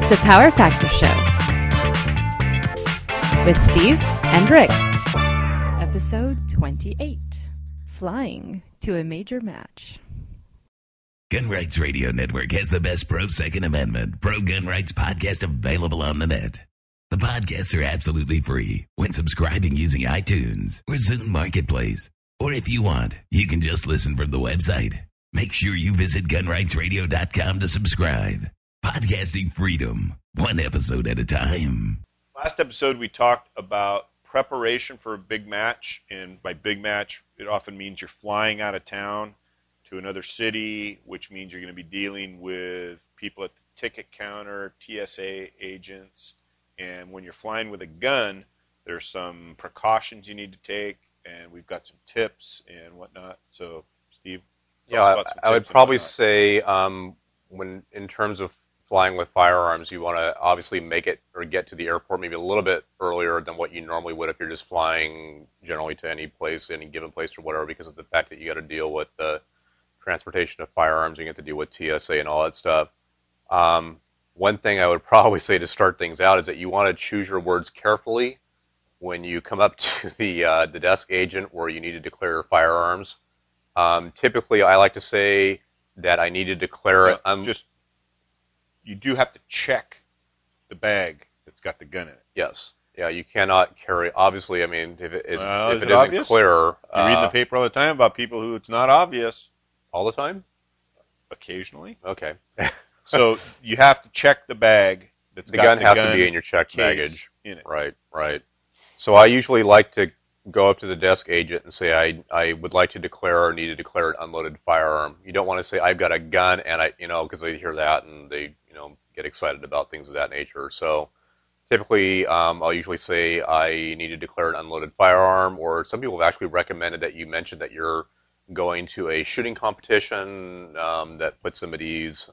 The Power Factor Show with Steve and Rick. Episode 28, Flying to a Major Match. Gun Rights Radio Network has the best pro-Second Amendment, pro-gun rights podcast available on the net. The podcasts are absolutely free when subscribing using iTunes or Zune Marketplace. Or if you want, you can just listen from the website. Make sure you visit gunrightsradio.com to subscribe. Podcasting freedom, one episode at a time. Last episode, we talked about preparation for a big match. And by big match, it often means you're flying out of town to another city, which means you're going to be dealing with people at the ticket counter, TSA agents. And when you're flying with a gun, there's some precautions you need to take, and we've got some tips and whatnot. So, Steve? Yeah, I would probably say when in terms of flying with firearms, you want to obviously make it or get to the airport maybe a little bit earlier than what you normally would if you're just flying generally to any place, any given place or whatever, because of the fact that you got to deal with the transportation of firearms, you get to deal with TSA and all that stuff. One thing I would probably say to start things out is that you want to choose your words carefully when you come up to the desk agent where you need to declare your firearms. Typically, I like to say that I need to declare it. You do have to check the bag that's got the gun in it. Yes. Yeah, you cannot carry. Obviously, I mean, if it isn't obvious? clear, You read in the paper all the time about people who it's not obvious. All the time? Occasionally. Okay. So you have to check the bag that's got the gun. Has to be in your checked baggage. In it. Right. So I usually like to go up to the desk agent and say I would like to declare or need to declare an unloaded firearm. You don't want to say I've got a gun and because they hear that and they get excited about things of that nature. So typically I'll usually say I need to declare an unloaded firearm, or some people have actually recommended that you mention that you're going to a shooting competition that puts them at ease.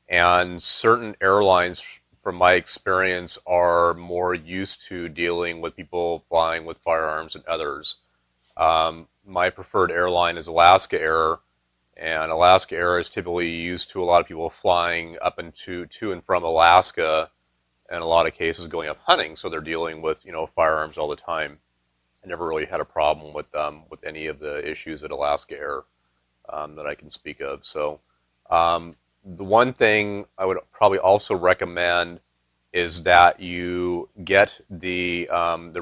And certain airlines, from my experience, are more used to dealing with people flying with firearms than others. My preferred airline is Alaska Air, and Alaska Air is typically used to a lot of people flying up to and from Alaska, in a lot of cases going up hunting, so they're dealing with firearms all the time. I never really had a problem with any of the issues at Alaska Air that I can speak of. So the one thing I would probably also recommend is that you get the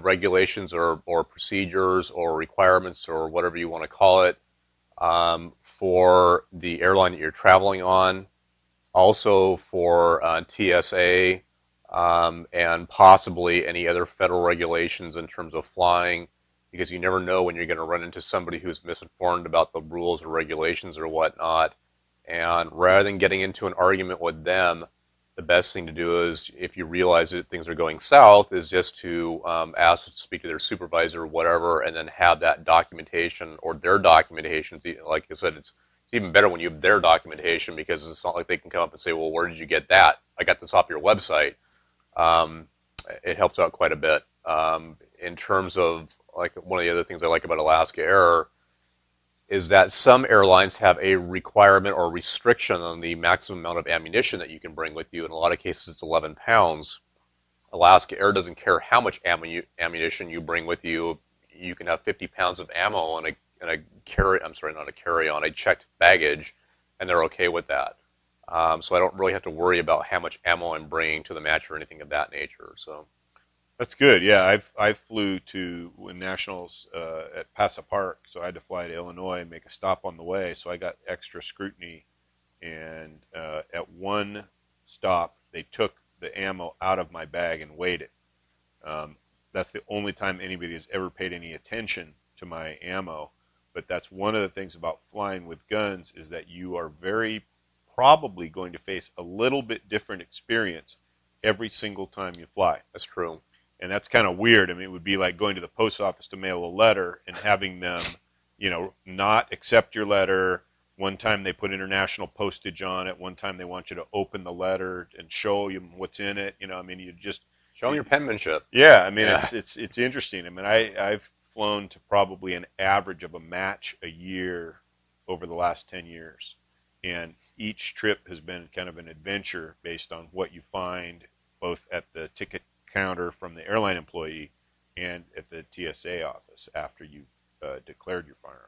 regulations or procedures or requirements or whatever you want to call it for the airline that you're traveling on, also for TSA, and possibly any other federal regulations in terms of flying, because you never know when you're going to run into somebody who's misinformed about the rules or regulations or whatnot. And rather than getting into an argument with them, the best thing to do is, if you realize that things are going south, is just to ask to speak to their supervisor or whatever, and then have that documentation or their documentation. Like I said, it's even better when you have their documentation, because it's not like they can come up and say, well, where did you get that? I got this off your website. It helps out quite a bit. In terms of, like, one of the other things I like about Alaska Air is that some airlines have a requirement or restriction on the maximum amount of ammunition that you can bring with you. In a lot of cases, it's 11 pounds. Alaska Air doesn't care how much ammunition you bring with you. You can have 50 pounds of ammo on a checked baggage, and they're okay with that. So I don't really have to worry about how much ammo I'm bringing to the match or anything of that nature. So that's good. Yeah, I flew to Nationals at Paso Park, so I had to fly to Illinois and make a stop on the way. So I got extra scrutiny, and at one stop, they took the ammo out of my bag and weighed it. That's the only time anybody has ever paid any attention to my ammo. But that's one of the things about flying with guns, is that you are very probably going to face a little bit different experience every single time you fly. That's true. And that's kind of weird. I mean, it would be like going to the post office to mail a letter and having them, not accept your letter. One time they put international postage on it. One time they want you to open the letter and show you what's in it. You just show them your penmanship. Yeah, I mean, yeah. It's interesting. I mean, I've flown to probably an average of a match a year over the last 10 years, and each trip has been kind of an adventure based on what you find both at the ticket counter from the airline employee and at the TSA office after you've declared your firearm.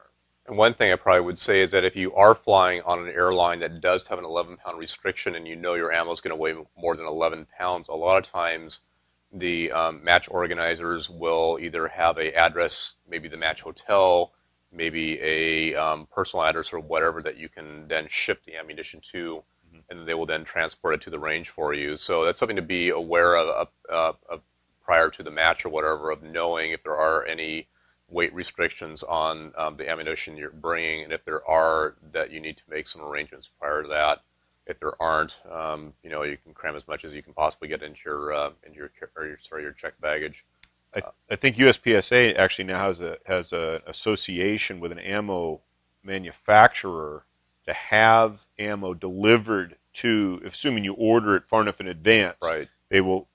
And one thing I probably would say is that if you are flying on an airline that does have an 11-pound restriction and you know your ammo is going to weigh more than 11 pounds, a lot of times the match organizers will either have an address, maybe the match hotel, maybe a personal address or whatever that you can then ship the ammunition to, and they will then transport it to the range for you. So that's something to be aware of prior to the match or whatever, of knowing if there are any weight restrictions on the ammunition you're bringing, and if there are, that you need to make some arrangements prior to that. If there aren't, you can cram as much as you can possibly get into your checked baggage. I think USPSA actually now has an association with an ammo manufacturer to have ammo delivered to, assuming you order it far enough in advance. Right. They will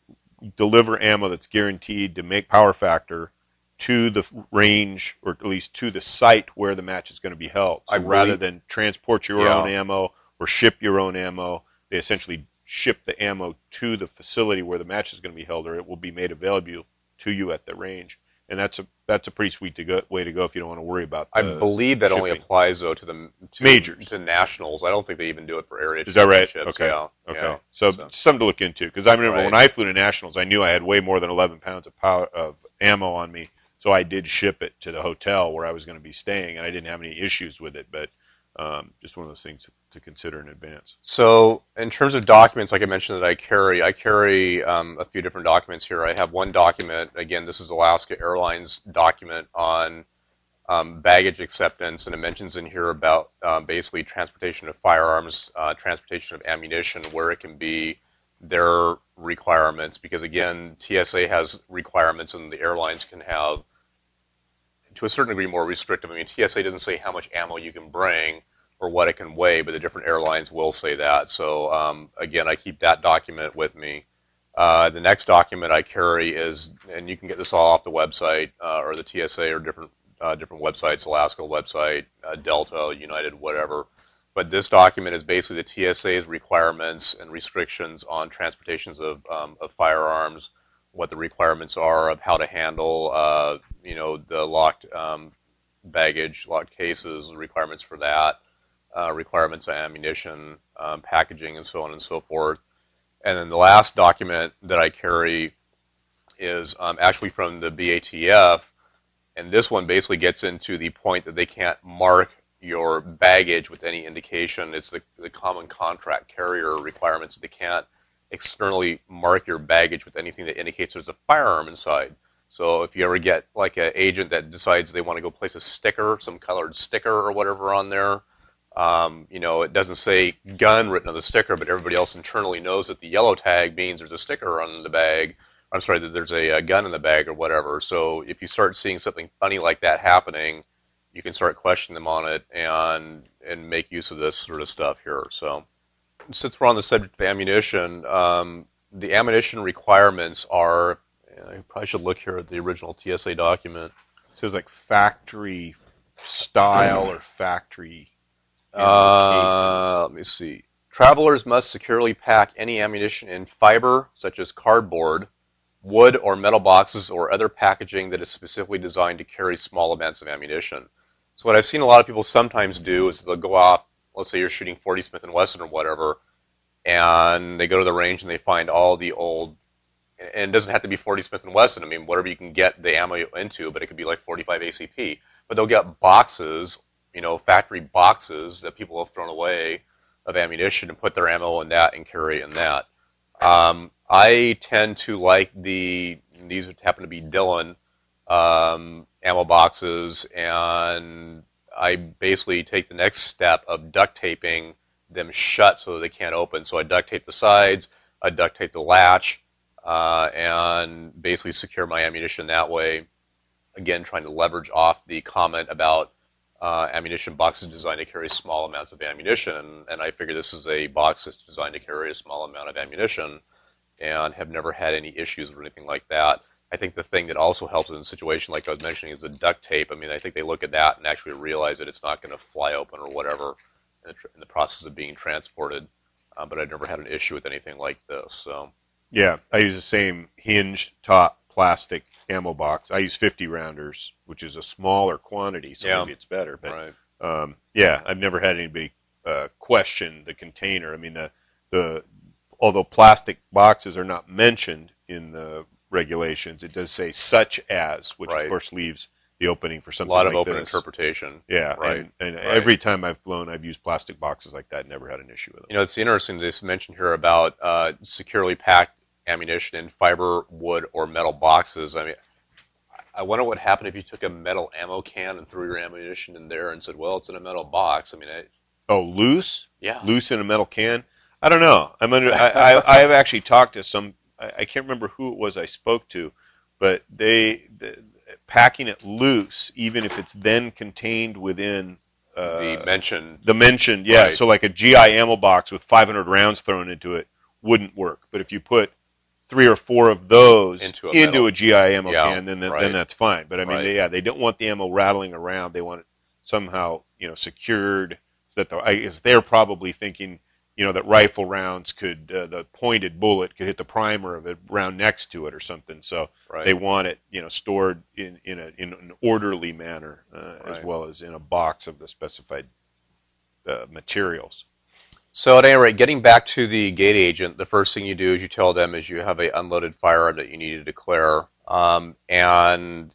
deliver ammo that's guaranteed to make power factor to the range, or at least to the site where the match is going to be held. So rather than transport your own ammo or ship your own ammo, they essentially ship the ammo to the facility where the match is going to be held, or it will be made available to you at the range. And that's a pretty sweet way to go if you don't want to worry about the I believe that shipping. only applies, though, to majors, to nationals. I don't think they even do it for area Is that right? championships. Okay. Yeah. Okay. Yeah. So something to look into, because I remember Right. when I flew to nationals, I knew I had way more than 11 pounds of ammo on me. So I did ship it to the hotel where I was going to be staying, and I didn't have any issues with it. But just one of those things to consider in advance. So in terms of documents, like I mentioned, that I carry a few different documents here. I have one document. Again, this is Alaska Airlines document on baggage acceptance, and it mentions in here about basically transportation of firearms, transportation of ammunition, where it can be, their requirements. Because again, TSA has requirements, and the airlines can have, to a certain degree, more restrictive. I mean, TSA doesn't say how much ammo you can bring or what it can weigh, but the different airlines will say that. So again, I keep that document with me. The next document I carry is, and you can get this all off the website or the TSA or different websites, Alaska website, Delta, United, whatever. But this document is basically the TSA's requirements and restrictions on transportations of firearms, what the requirements are of how to handle, the locked baggage, locked cases, requirements for that, requirements of ammunition, packaging, and so on and so forth. And then the last document that I carry is actually from the BATF, and this one basically gets into the point that they can't mark your baggage with any indication. It's the common contract carrier requirements. They can't externally mark your baggage with anything that indicates there's a firearm inside. So if you ever get like an agent that decides they want to go place a sticker, some colored sticker or whatever on there, it doesn't say gun written on the sticker, but everybody else internally knows that the yellow tag means there's a sticker on the bag. I'm sorry, that there's a gun in the bag or whatever. So if you start seeing something funny like that happening, you can start questioning them on it and make use of this sort of stuff here. So since we're on the subject of ammunition, the ammunition requirements are, I probably should look here at the original TSA document. It says like factory style or factory cases. Let me see. Travelers must securely pack any ammunition in fiber, such as cardboard, wood or metal boxes, or other packaging that is specifically designed to carry small amounts of ammunition. So what I've seen a lot of people sometimes do is they'll go off, let's say you're shooting 40 Smith & Wesson or whatever, and they go to the range and they find all the old, and it doesn't have to be 40 Smith & Wesson, I mean, whatever you can get the ammo into, but it could be like 45 ACP. But they'll get boxes, factory boxes that people have thrown away of ammunition and put their ammo in that and carry it in that. I tend to like these happen to be Dillon ammo boxes, and I basically take the next step of duct taping them shut so that they can't open. So I duct tape the sides, I duct tape the latch, and basically secure my ammunition that way. Again, trying to leverage off the comment about ammunition boxes designed to carry small amounts of ammunition, and I figure this is a box that's designed to carry a small amount of ammunition, and have never had any issues or anything like that. I think the thing that also helps in a situation like I was mentioning is the duct tape. I mean, I think they look at that and actually realize that it's not going to fly open or whatever, in the process of being transported. But I've never had an issue with anything like this. So Yeah, I use the same hinged top plastic ammo box. I use 50 rounders, which is a smaller quantity, so Yeah. maybe it's better. But right. yeah, I've never had anybody question the container. I mean, the although plastic boxes are not mentioned in the regulations, it does say such as, which Right. of course leaves the opening for A something lot like of open this. interpretation. Yeah, Right. And Right. every time I've flown, I've used plastic boxes like that. Never had an issue with them. You know, it's interesting this mention here about securely packed ammunition in fiber, wood, or metal boxes. I mean, I wonder what happened if you took a metal ammo can and threw your ammunition in there and said, "Well, it's in a metal box." I mean, Oh, loose? yeah, Loose in a metal can? I don't know. I have actually talked to some. I can't remember who it was I spoke to, but packing it loose, even if it's then contained within the mentioned. the mentioned, yeah. Right. So like a GI ammo box with 500 rounds thrown into it wouldn't work. But if you put 3 or 4 of those Into into a a GI ammo Yeah, can, then right. that's fine. But I mean, Right. they don't want the ammo rattling around. They want it somehow, secured. So that I guess they're probably thinking, that rifle rounds could, the pointed bullet could hit the primer of a round next to it or something. So Right. they want it, stored in an orderly manner, as Right. well as in a box of the specified materials. So at any rate, getting back to the gate agent, the first thing you do is you tell them is you have a unloaded firearm that you need to declare, and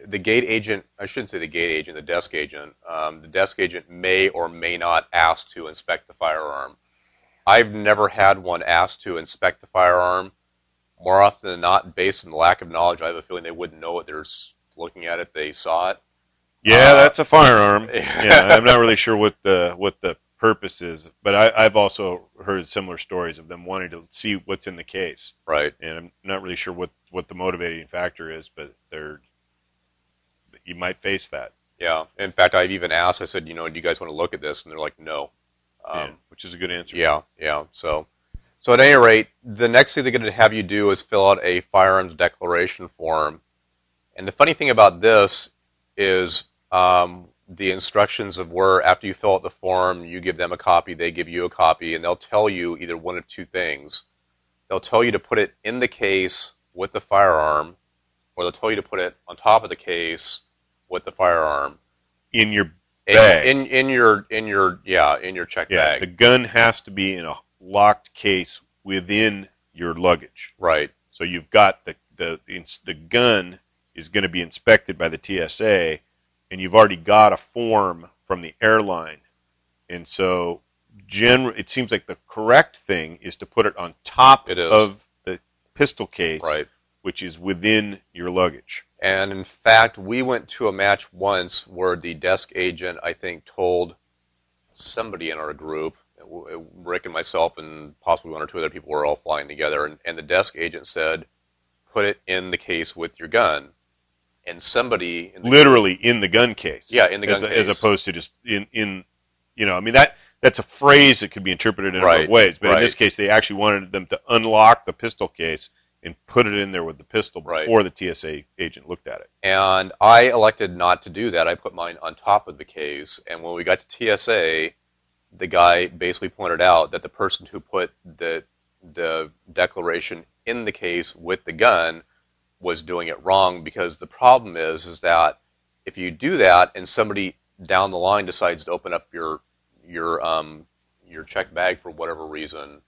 the gate agent, I shouldn't say the gate agent, the desk agent may or may not ask to inspect the firearm. I've never had one ask to inspect the firearm. More often than not, based on the lack of knowledge, I have a feeling they wouldn't know what they're looking at if they saw it. Yeah, that's a firearm. Yeah. Yeah, I'm not really sure what the purpose is, but I've also heard similar stories of them wanting to see what's in the case, Right. and I'm not really sure what the motivating factor is, but you might face that, Yeah. In fact, I've even asked, I said, do you guys want to look at this? And they're like, no. which is a good answer. Yeah, yeah. So at any rate, the next thing they're going to have you do is fill out a firearms declaration form. And the funny thing about this is the instructions of where after you fill out the form, you give them a copy, they give you a copy, and they'll tell you either one of two things. They'll tell you to put it in the case with the firearm, or they'll tell you to put it on top of the case with the firearm. In your bag. In your check Yeah, bag. the gun has to be in a locked case within your luggage. Right. So you've got the gun is going to be inspected by the TSA, and you've already got a form from the airline. And so it seems like the correct thing is to put it on top It is. of the pistol case, Right. which is within your luggage. And in fact, we went to a match once where the desk agent, I think, told somebody in our group, Rick and myself and possibly one or two other people were all flying together, and the desk agent said, put it in the case with your gun. And somebody... Literally in the gun case. Yeah, in the gun As case. opposed to just I mean, that's a phrase that could be interpreted in a number of Right, ways. But in right. this case, they actually wanted them to unlock the pistol case and put it in there with the pistol Right. before the TSA agent looked at it. And I elected not to do that. I put mine on top of the case. And when we got to TSA, the guy basically pointed out that the person who put the declaration in the case with the gun was doing it wrong, because the problem is that if you do that and somebody down the line decides to open up your check bag for whatever reason,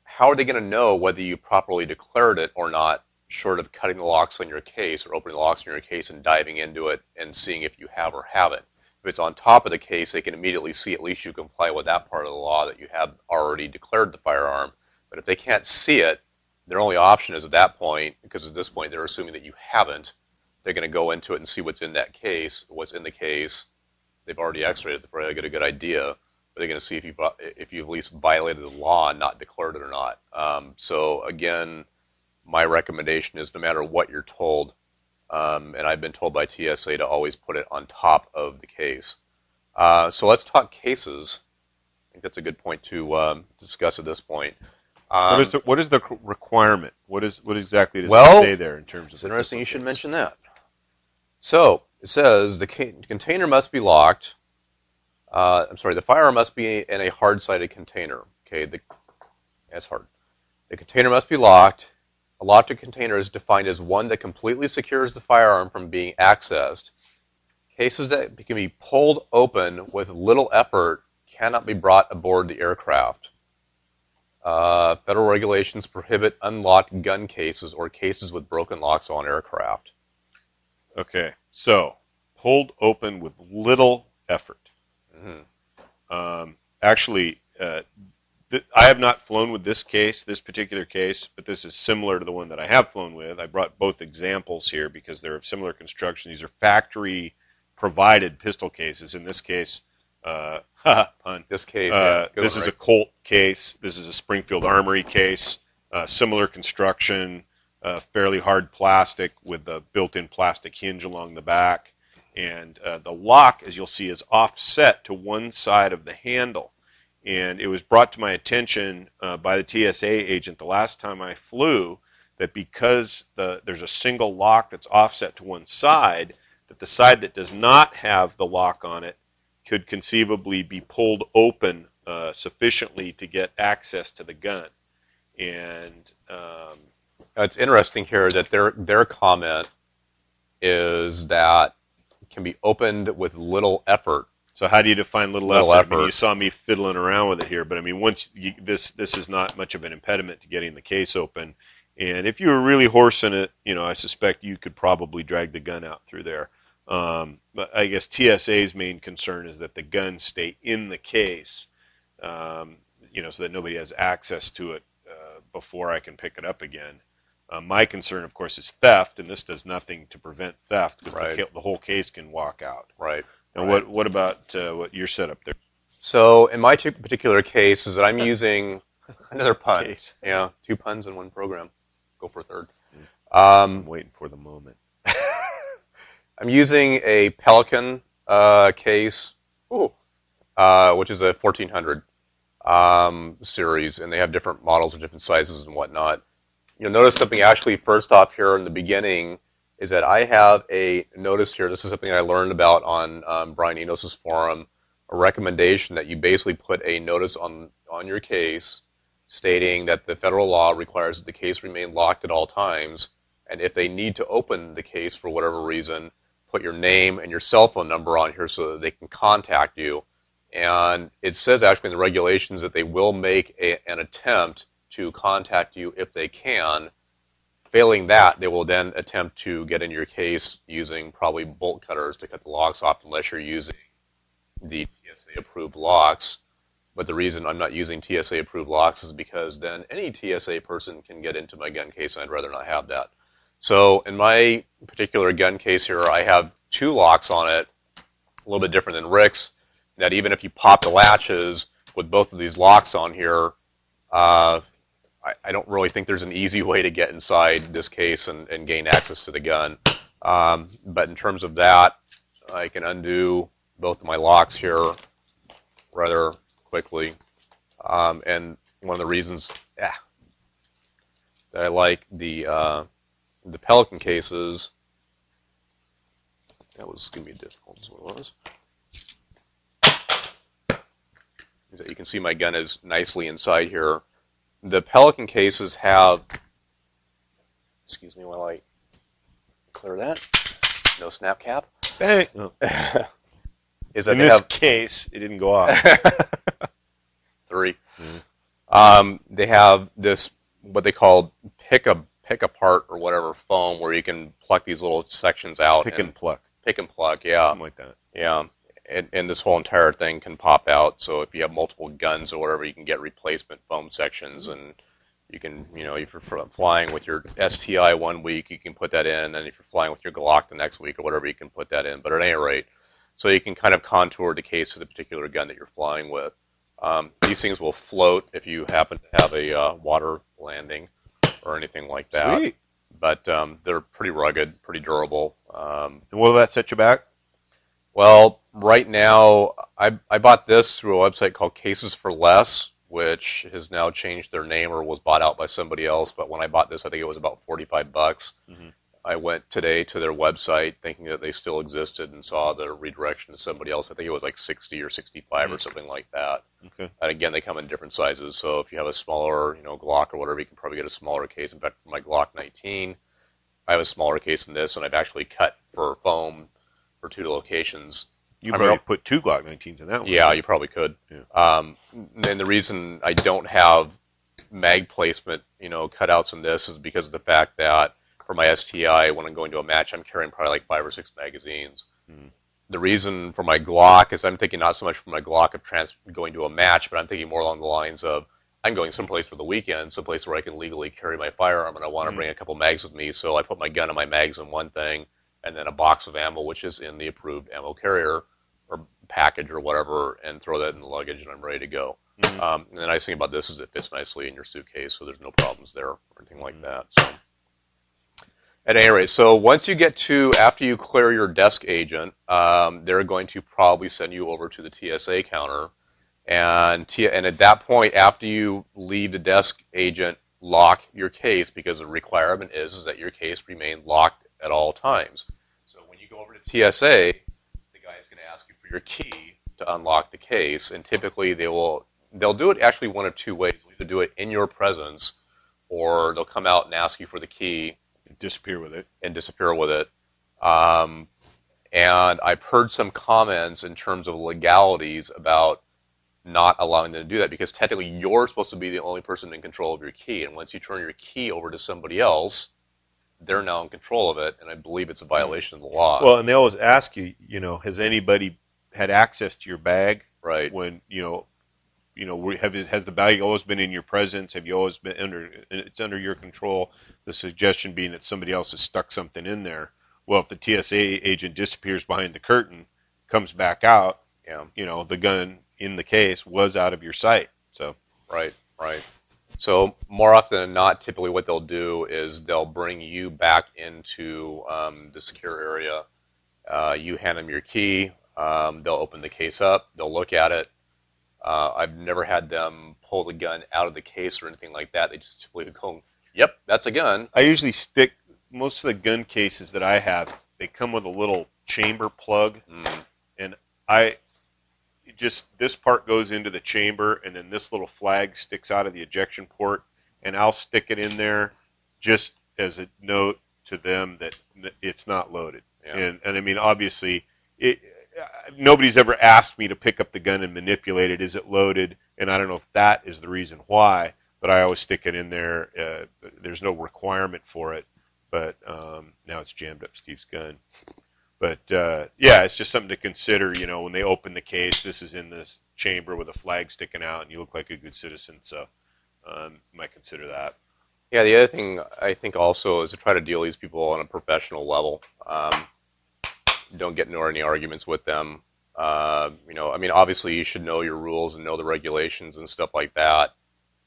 how are they going to know whether you properly declared it or not, short of cutting the locks on your case or opening the locks on your case and diving into it and seeing if you have or haven't? If it's on top of the case, they can immediately see at least you comply with that part of the law that you have already declared the firearm. But if they can't see it, their only option is at that point, because at this point they're assuming that you haven't, they're going to go into it and see what's in that case, what's in the case. They've already x-rayed it, they've already got a good idea, but they're going to see if you've at least violated the law and not declared it or not. So again, my recommendation is no matter what you're told, and I've been told by TSA to always put it on top of the case. So let's talk cases. I think that's a good point to discuss at this point. What is the requirement? What exactly does Well, it say there in terms of? It's the interesting pistol you should case? mention that. So it says the container must be locked. The firearm must be in a hard-sided container. Okay, that's hard. The container must be locked. A locked container is defined as one that completely secures the firearm from being accessed. Cases that can be pulled open with little effort cannot be brought aboard the aircraft. Federal regulations prohibit unlocked gun cases or cases with broken locks on aircraft. Okay, so pulled open with little effort. Mm-hmm. Actually, I have not flown with this particular case, but this is similar to the one that I have flown with. I brought both examples here because they're of similar construction. These are factory-provided pistol cases. In this case, pun. This case, this is a Colt case. This is a Springfield Armory case. Similar construction, fairly hard plastic with the built-in plastic hinge along the back. And the lock, as you'll see, is offset to one side of the handle. And it was brought to my attention by the TSA agent the last time I flew that because there's a single lock that's offset to one side, that the side that does not have the lock on it could conceivably be pulled open sufficiently to get access to the gun. And it's interesting here that their comment is that it can be opened with little effort. So how do you define little effort? I mean, you saw me fiddling around with it here, but I mean, this is not much of an impediment to getting the case open. And if you were really horsing it, I suspect you could probably drag the gun out through there. But I guess TSA's main concern is that the guns stay in the case, so that nobody has access to it before I can pick it up again. My concern, of course, is theft, and this does nothing to prevent theft because the whole case can walk out. Right. And what about what your setup there? So in my particular case is that I'm using another pun. Case. Yeah, 2 puns in one program. Go for a third. I'm waiting for the moment. I'm using a Pelican case, which is a 1400 series, and they have different models of different sizes and whatnot. You'll notice something actually first off here in the beginning is that I have a notice here. This is something I learned about on Brian Enos's forum, a recommendation that you basically put a notice on your case stating that the federal law requires that the case remain locked at all times, and if they need to open the case for whatever reason, put your name and your cell phone number on here so that they can contact you. And it says actually in the regulations that they will make an attempt to contact you if they can. Failing that, they will then attempt to get in your case using probably bolt cutters to cut the locks off unless you're using the TSA-approved locks. But the reason I'm not using TSA-approved locks is because then any TSA person can get into my gun case, and I'd rather not have that. So in my particular gun case here, I have 2 locks on it, a little bit different than Rick's, that even if you pop the latches with both of these locks on here, I don't really think there's an easy way to get inside this case and gain access to the gun. But in terms of that, I can undo both of my locks here rather quickly. And one of the reasons that I like the Pelican cases, that was going to be difficult, is what it was, is that you can see my gun is nicely inside here. The Pelican cases have, excuse me while I clear that, no snap cap. Bang. Is that in this case, it didn't go off. 3. Mm-hmm. They have this, what they call pick apart or whatever foam where you can pluck these little sections out. Pick and pluck, yeah. Something like that. Yeah. And this whole entire thing can pop out. So if you have multiple guns or whatever, you can get replacement foam sections, and you can, if you're flying with your STI one week, you can put that in, and if you're flying with your Glock the next week or whatever, you can put that in. But at any rate, so you can kind of contour the case of the particular gun that you're flying with. These things will float if you happen to have a water landing or anything like that. Sweet. But they're pretty rugged, pretty durable. And will that set you back? Well, right now, I bought this through a website called Cases for Less, which has now changed their name or was bought out by somebody else. But when I bought this, I think it was about $45. Mm-hmm. I went today to their website thinking that they still existed and saw the redirection to somebody else. I think it was like 60 or 65 or something like that. Okay. And again, they come in different sizes. So if you have a smaller, Glock or whatever, you can probably get a smaller case. In fact, for my Glock 19, I have a smaller case than this, and I've actually cut for foam for 2 locations. You probably put 2 Glock 19s in that one. Yeah, you probably could. Yeah. And the reason I don't have mag placement, cutouts in this is because of the fact that for my STI, when I'm going to a match, I'm carrying probably like 5 or 6 magazines. The reason for my Glock is I'm thinking not so much for my Glock of going to a match, but I'm thinking more along the lines of I'm going someplace for the weekend, someplace where I can legally carry my firearm, and I want to bring a couple mags with me. So I put my gun and my mags in one thing, and then a box of ammo, which is in the approved ammo carrier or package or whatever, and throw that in the luggage, and I'm ready to go. And the nice thing about this is it fits nicely in your suitcase, so there's no problems there or anything like that. So, at any rate, so once you get to, after you clear your desk agent, they're going to probably send you over to the TSA counter. And at that point, after you leave the desk agent, lock your case, because the requirement is that your case remain locked at all times. So when you go over to TSA, the guy is going to ask you for your key to unlock the case, and typically they'll do it actually one of 2 ways. They'll either do it in your presence, or they'll come out and ask you for the key. Disappear with it. And I've heard some comments in terms of legalities about not allowing them to do that, because technically you're supposed to be the only person in control of your key, and once you turn your key over to somebody else, they're now in control of it, and I believe it's a violation of the law. Well, and they always ask you, has anybody had access to your bag? Right. When, has the bag always been in your presence? Have you always been it's under your control? The suggestion being that somebody else has stuck something in there. Well, if the TSA agent disappears behind the curtain, comes back out, the gun in the case was out of your sight. So Right. So more often than not, typically what they'll do is they'll bring you back into the secure area. You hand them your key. They'll open the case up. They'll look at it. I've never had them pull the gun out of the case or anything like that. They just typically go, "Yep, that's a gun." I usually stick most of the gun cases that I have. They come with a little chamber plug, and this part goes into the chamber, and then this little flag sticks out of the ejection port, and I'll stick it in there just as a note to them that it's not loaded. Yeah. And I mean, obviously, nobody's ever asked me to pick up the gun and manipulate it. Is it loaded? And I don't know if that is the reason why, but I always stick it in there. There's no requirement for it, but now it's jammed up Steve's gun. But, it's just something to consider, when they open the case. This is in this chamber with a flag sticking out, and you look like a good citizen, so you might consider that. Yeah, the other thing I think also is to try to deal with these people on a professional level. Don't get into any arguments with them. Obviously you should know your rules and know the regulations and stuff like that.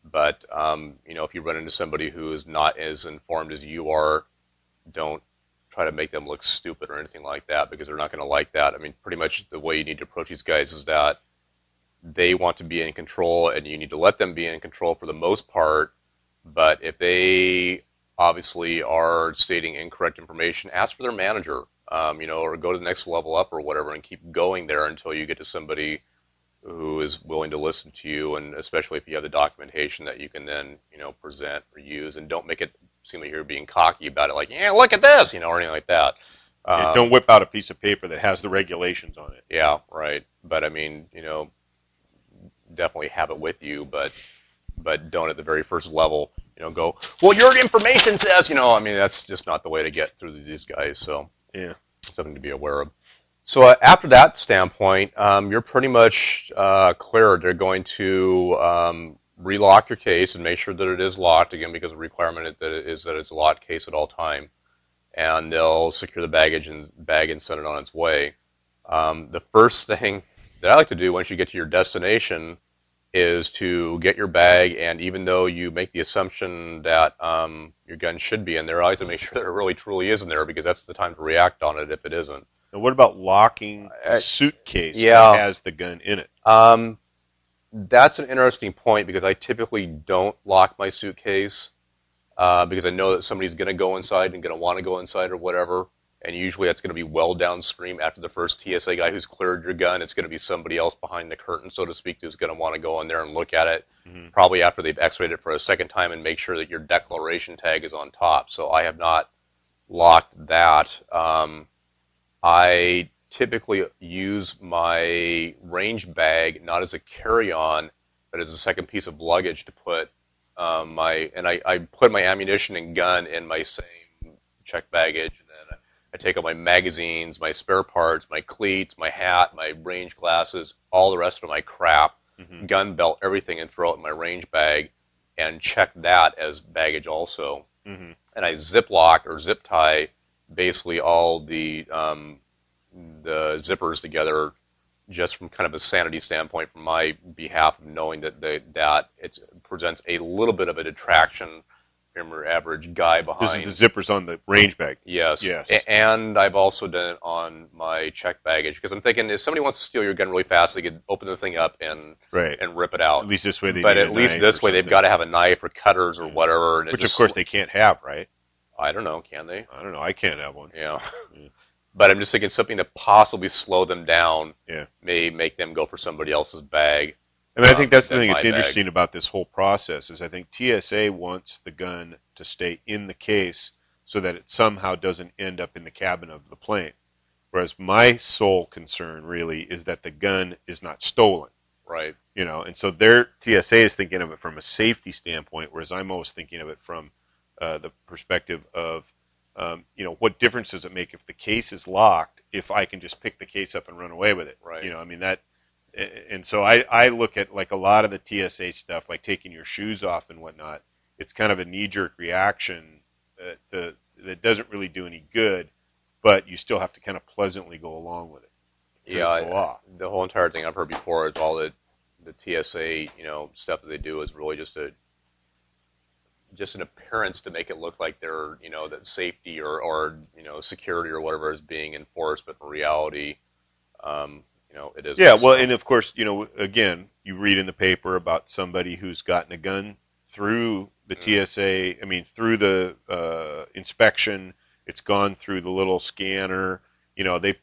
But, if you run into somebody who is not as informed as you are, don't try to make them look stupid or anything like that, because they're not going to like that. I mean, pretty much the way you need to approach these guys is that they want to be in control, and you need to let them be in control for the most part. But if they obviously are stating incorrect information, ask for their manager, or go to the next level up or whatever, and keep going there until you get to somebody who is willing to listen to you, and especially if you have the documentation that you can then, present or use, and don't make it seem like you're being cocky about it, like, yeah, look at this, or anything like that. Don't whip out a piece of paper that has the regulations on it. Yeah, right. But I mean, definitely have it with you, but don't at the very first level, go, well, your information says, that's just not the way to get through to these guys. So yeah, something to be aware of. So after that standpoint, you're pretty much clear. They're going to relock your case and make sure that it is locked, again, because the requirement is that it's a locked case at all time. And they'll secure the bag and send it on its way. The first thing that I like to do once you get to your destination is to get your bag, and even though you make the assumption that your gun should be in there, I like to make sure that it really truly is in there, because that's the time to react on it if it isn't. And what about locking a suitcase that has the gun in it? That's an interesting point, because I typically don't lock my suitcase. because I know that somebody's going to go inside and going to want to go inside or whatever. And usually that's going to be well downstream after the first TSA guy who's cleared your gun. It's going to be somebody else behind the curtain, so to speak, who's going to want to go in there and look at it, probably after they've x-rayed it for a second time and make sure that your declaration tag is on top. So I have not locked that. I typically use my range bag not as a carry-on, but as a second piece of luggage to put I put my ammunition and gun in my same checked baggage, and then I take out my magazines, my spare parts, my cleats, my hat, my range glasses, all the rest of my crap, gun belt, everything, and throw it in my range bag and check that as baggage also. And I zip lock or zip tie basically all the zippers together, just from kind of a sanity standpoint from my behalf of knowing that that it presents a little bit of a detraction from your average guy behind. This is the zippers on the range bag. Yes. Yes. And I've also done it on my check baggage, because I'm thinking if somebody wants to steal your gun really fast, they could open the thing up and rip it out. At least this way they But at least this way they've got to have a knife or cutters or whatever. And which of course they can't have, right? I don't know, can they? I don't know. I can't have one. Yeah. But I'm just thinking something to possibly slow them down may make them go for somebody else's bag. And I think that's the thing that's interesting about this whole process is I think TSA wants the gun to stay in the case so that it somehow doesn't end up in the cabin of the plane. Whereas my sole concern really is that the gun is not stolen. Right. You know, and so their TSA is thinking of it from a safety standpoint, whereas I'm always thinking of it from the perspective of you know, what difference does it make if the case is locked if I can just pick the case up and run away with it? Right. You know, I mean, that, and so I look at like a lot of the TSA stuff, like taking your shoes off and whatnot. It's kind of a knee-jerk reaction that doesn't really do any good, but you still have to kind of pleasantly go along with it. Yeah, it's the law. The whole entire thing I've heard before is all the TSA, you know, stuff that they do is really just an appearance to make it look like they're, you know, that safety or you know, security or whatever is being enforced, but in reality, you know, it is. Yeah, well, and of course, you know, again, you read in the paper about somebody who's gotten a gun through the TSA. I mean, through the inspection. It's gone through the little scanner. You know, they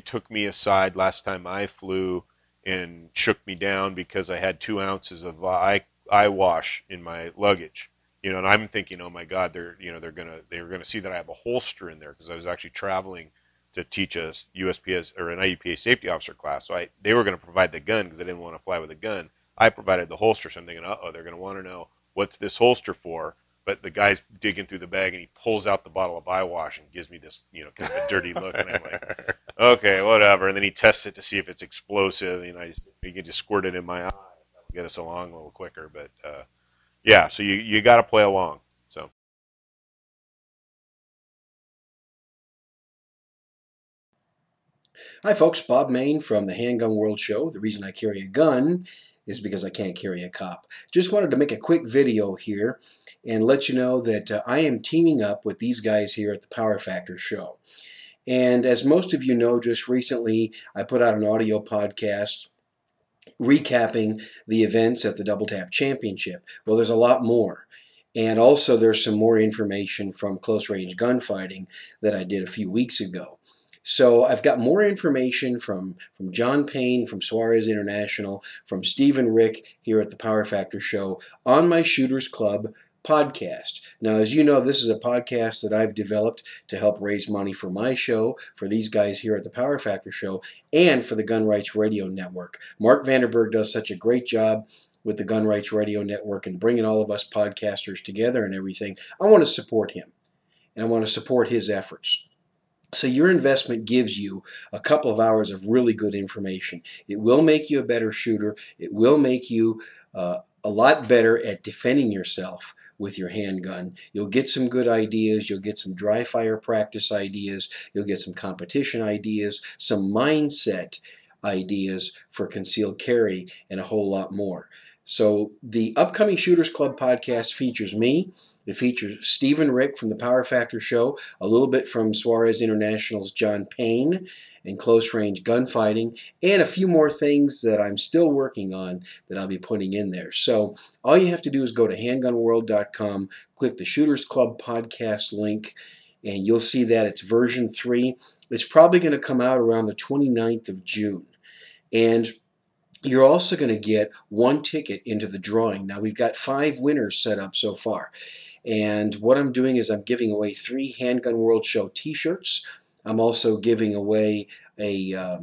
took me aside last time I flew and shook me down because I had 2 ounces of eye wash in my luggage. You know, and I'm thinking, oh my God, they're gonna see that I have a holster in there because I was actually traveling to teach a USPS or an IUPA safety officer class. So they were going to provide the gun because I didn't want to fly with a gun. I provided the holster, so I'm thinking, they're going to want to know what's this holster for. But the guy's digging through the bag and he pulls out the bottle of eye wash and gives me this, you know, kind of a dirty look, and I'm like, okay, whatever. And then he tests it to see if it's explosive. You know, he can just squirt it in my eye. That'll get us along a little quicker, but. Yeah, so you got to play along. So. Hi, folks. Bob Main from the Handgun World Show. The reason I carry a gun is because I can't carry a cop. Just wanted to make a quick video here and let you know that I am teaming up with these guys here at the Power Factor Show. And as most of you know, just recently I put out an audio podcast recapping the events at the Double Tap Championship. Well, there's a lot more. And also there's some more information from close range gunfighting that I did a few weeks ago. So I've got more information from John Payne from Suarez International, from Stephen Rick here at the Power Factor Show on my Shooters Club podcast. Now, as you know, this is a podcast that I've developed to help raise money for my show, for these guys here at the Power Factor Show, and for the Gun Rights Radio Network. Mark Vanderberg does such a great job with the Gun Rights Radio Network and bringing all of us podcasters together and everything. I want to support him, and I want to support his efforts. So your investment gives you a couple of hours of really good information. It will make you a better shooter. It will make you a lot better at defending yourself with your handgun. You'll get some good ideas. You'll get some dry fire practice ideas. You'll get some competition ideas, some mindset ideas for concealed carry, and a whole lot more. So the upcoming Shooters Club podcast features me. It features Steve and Rick from the Power Factor Show, a little bit from Suarez International's John Payne and close range gunfighting, and a few more things that I'm still working on that I'll be putting in there. So all you have to do is go to handgunworld.com, click the Shooters Club podcast link, and you'll see that it's version 3. It's probably going to come out around the 29th of June. And you're also going to get 1 ticket into the drawing. Now, we've got 5 winners set up so far. And what I'm doing is I'm giving away 3 Handgun World Show t-shirts. I'm also giving away a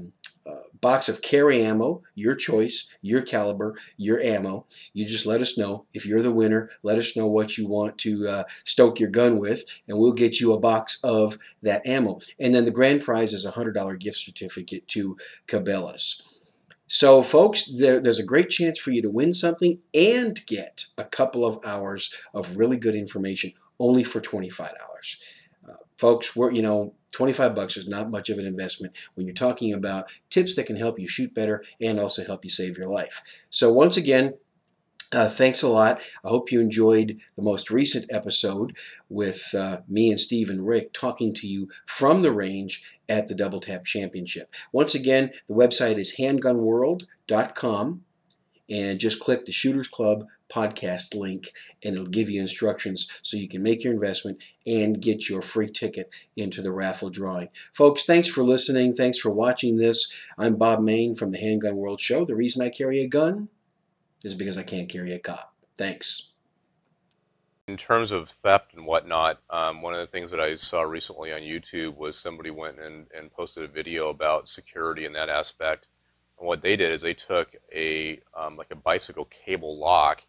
box of carry ammo, your choice, your caliber, your ammo. You just let us know. If you're the winner, let us know what you want to stoke your gun with, and we'll get you a box of that ammo. And then the grand prize is a $100 gift certificate to Cabela's. So, folks, there's a great chance for you to win something and get a couple of hours of really good information only for $25. Folks, $25 is not much of an investment when you're talking about tips that can help you shoot better and also help you save your life. So, once again, thanks a lot. I hope you enjoyed the most recent episode with me and Steve and Rick talking to you from the range at the Double Tap Championship. Once again, the website is handgunworld.com, and just click the Shooters Club podcast link, and it'll give you instructions so you can make your investment and get your free ticket into the raffle drawing. Folks, thanks for listening. Thanks for watching this. I'm Bob Mayne from the Handgun World Show. The reason I carry a gun is because I can't carry a cop. Thanks. In terms of theft and whatnot, one of the things that I saw recently on YouTube was somebody went and posted a video about security in that aspect. And what they did is they took like a bicycle cable lock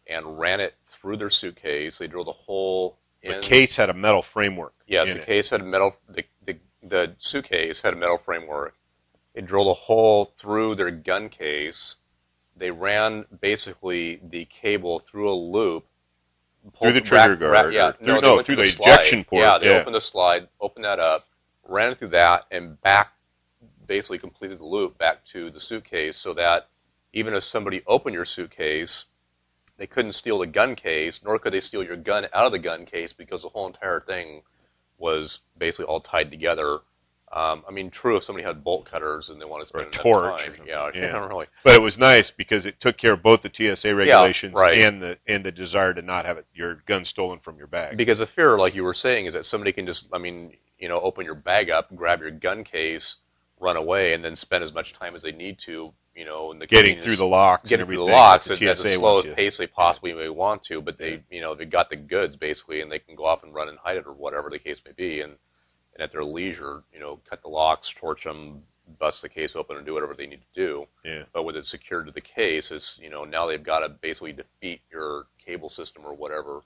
and ran it through their suitcase. They drilled a hole in. The case had a metal framework. Yes, the case had a metal. The suitcase had a metal framework. They drilled a hole through their gun case. They ran basically the cable through a loop. Through the trigger guard. Through the ejection port. Yeah, they opened the slide, opened that up, ran it through that, and basically completed the loop back to the suitcase, so that even if somebody opened your suitcase, they couldn't steal the gun case, nor could they steal your gun out of the gun case, because the whole entire thing was basically all tied together. True, if somebody had bolt cutters and they want to spend enough torch time. Or something. Yeah, really. But it was nice because it took care of both the TSA regulations right. and the desire to not have your gun stolen from your bag. Because the fear, like you were saying, is that somebody can just, open your bag up, grab your gun case, run away, and then spend as much time as they need to, in the getting through the locks, at the slowest pace they possibly may want to. But they, they've got the goods basically, and they can go off and run and hide it or whatever the case may be, and at their leisure, cut the locks, torch them, bust the case open, and do whatever they need to do. Yeah. But with it secured to the case, it's now they've got to basically defeat your cable system or whatever,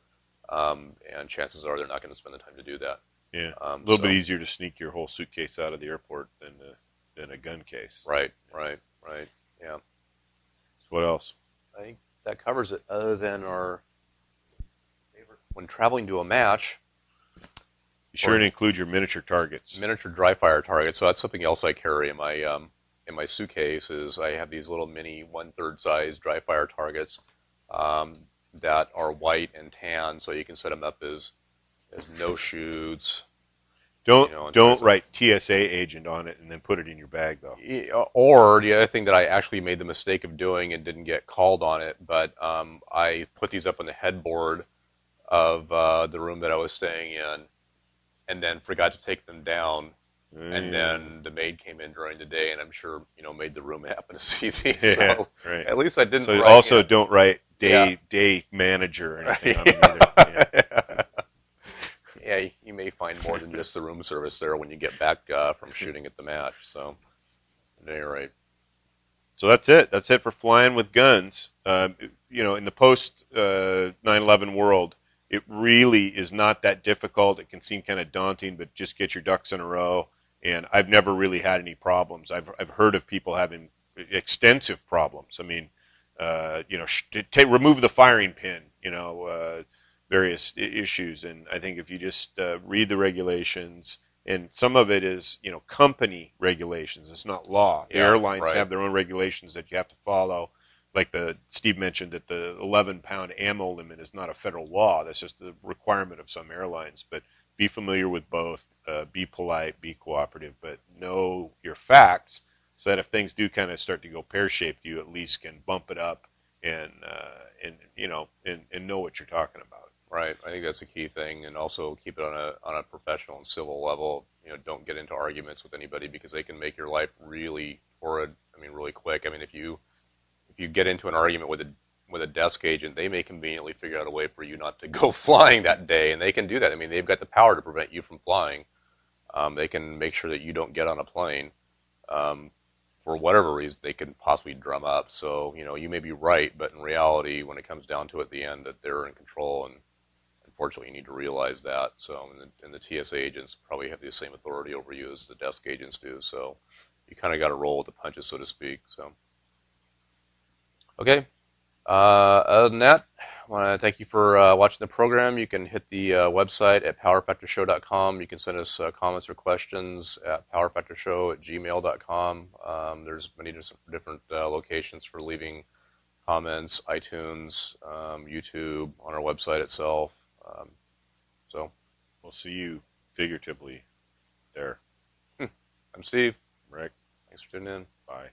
and chances are they're not going to spend the time to do that. Yeah, a little bit easier to sneak your whole suitcase out of the airport than a gun case. Right. Yeah. So what else? I think that covers it. Other than our favorite, when traveling to a match. Be sure to include your miniature targets. Miniature dry fire targets. So that's something else I carry in my suitcase. Is I have these little mini 1/3 size dry fire targets that are white and tan, so you can set them up as no shoots. Don't write TSA agent on it and then put it in your bag though. Or the other thing that I actually made the mistake of doing and didn't get called on it, but I put these up on the headboard of the room that I was staying in, and then forgot to take them down. And then the maid came in during the day, and I'm sure made the room happen to see these. Yeah, so right. At least I didn't. So also don't write day manager or anything on them either. Yeah, you may find more than just the room service there when you get back from shooting at the match. So, at any rate. So that's it. That's it for flying with guns. In the post 9/11 world, it really is not that difficult. It can seem kind of daunting, but just get your ducks in a row. And I've never really had any problems. I've heard of people having extensive problems. Remove the firing pin. Various issues, and I think if you just read the regulations, and some of it is company regulations, it's not law. The airlines have their own regulations that you have to follow. like Steve mentioned that the 11-pound ammo limit is not a federal law. That's just the requirement of some airlines. But be familiar with both. Be polite, be cooperative, but know your facts so that if things do kind of start to go pear-shaped, you at least can bump it up and know what you're talking about. Right. I think that's a key thing, and also keep it on a professional and civil level. Don't get into arguments with anybody because they can make your life really horrid. I mean, really quick. I mean, if you get into an argument with a desk agent, they may conveniently figure out a way for you not to go flying that day, and they can do that. I mean, they've got the power to prevent you from flying. They can make sure that you don't get on a plane for whatever reason they can possibly drum up. So, you may be right, but in reality, when it comes down to it at the end, that they're in control, and unfortunately, you need to realize that. So, and the TSA agents probably have the same authority over you as the desk agents do. So, you kind of got to roll with the punches, so to speak. So, okay. Other than that, I want to thank you for watching the program. You can hit the website at powerfactorshow.com. You can send us comments or questions at powerfactorshow@gmail.com. There's many different locations for leaving comments, iTunes, YouTube, on our website itself. So We'll see you figuratively there. I'm Steve. Rick, Thanks for tuning in. bye.